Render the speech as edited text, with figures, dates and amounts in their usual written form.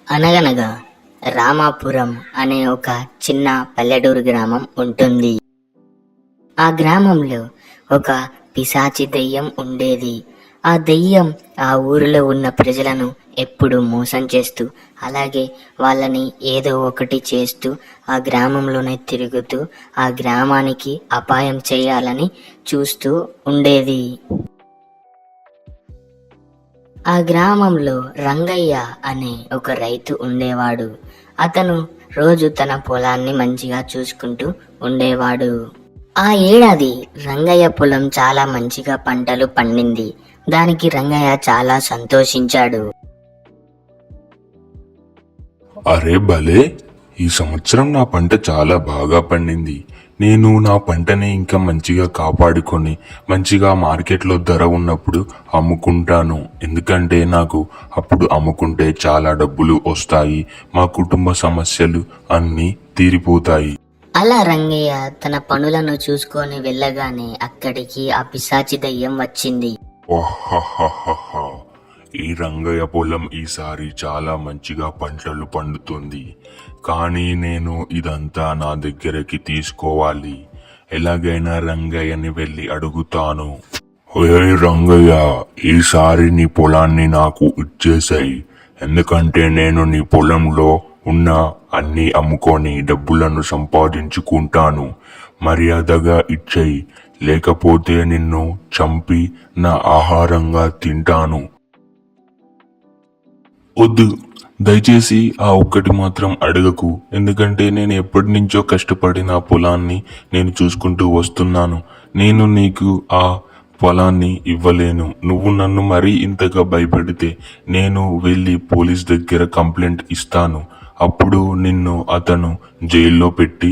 అనగనగా రామాపురం అనే ఒక చిన్న పల్లెటూరు గ్రామం ఉంటుంది. ఆ గ్రామంలో ఒక పిశాచి దెయ్యం ఉండేది. ఆ దెయ్యం ఆ ఊరిలో ఉన్న ప్రజలను ఎప్పుడు మోసం చేస్తూ, అలాగే వాళ్ళని ఏదో ఒకటి చేస్తూ, ఆ గ్రామంలోనే తిరుగుతూ ఆ గ్రామానికి అపాయం చేయాలని చూస్తూ ఉండేది. ఆ గ్రామంలో రంగయ్య అనే ఒక రైతు ఉండేవాడు. అతను రోజు తన పొలాన్ని మంచిగా చూసుకుంటూ ఉండేవాడు. ఆ ఏడాది రంగయ్య పొలం చాలా మంచిగా పంటలు పండింది. దానికి రంగయ్య చాలా సంతోషించాడు. అరే భలే! ఈ సంవత్సరం నా పంట చాలా బాగా పండింది. నేను నా పంటని ఇంకా మంచిగా కాపాడుకొని మంచిగా మార్కెట్లో ధర ఉన్నప్పుడు అమ్ముకుంటాను. ఎందుకంటే నాకు అప్పుడు అమ్ముకుంటే చాలా డబ్బులు వస్తాయి. మా కుటుంబ సమస్యలు అన్నీ తీరిపోతాయి. అలా రంగయ్య తన పనులను చూసుకొని వెళ్ళగానే అక్కడికి ఆ పిశాచి దయ్యం వచ్చింది. ఓహహహహ. ఈ రంగయ్య పొలం ఈసారి చాలా మంచిగా పంటలు పండుతుంది. కానీ నేను ఇదంతా నా దగ్గరికి తీసుకోవాలి. ఎలాగైనా రంగయ్యని వెళ్ళి అడుగుతాను. ఏ రంగయ్య, ఈసారి నీ పొలాన్ని నాకు ఇచ్చేసాయి. ఎందుకంటే నేను నీ పొలంలో ఉన్న అన్ని అమ్ముకొని డబ్బులను సంపాదించుకుంటాను. మర్యాదగా ఇచ్చేయి, లేకపోతే నిన్ను చంపి నా ఆహారంగా తింటాను. వద్దు, దయచేసి ఆ ఒక్కటి మాత్రం అడగకు. ఎందుకంటే నేను ఎప్పటి నుంచో కష్టపడి నా పొలాన్ని నేను చూసుకుంటూ వస్తున్నాను. నేను నీకు ఆ పొలాన్ని ఇవ్వలేను. నువ్వు నన్ను మరీ ఇంతగా భయపెడితే నేను వెళ్ళి పోలీస్ దగ్గర కంప్లైంట్ ఇస్తాను. అప్పుడు నిన్ను అతను జైల్లో పెట్టి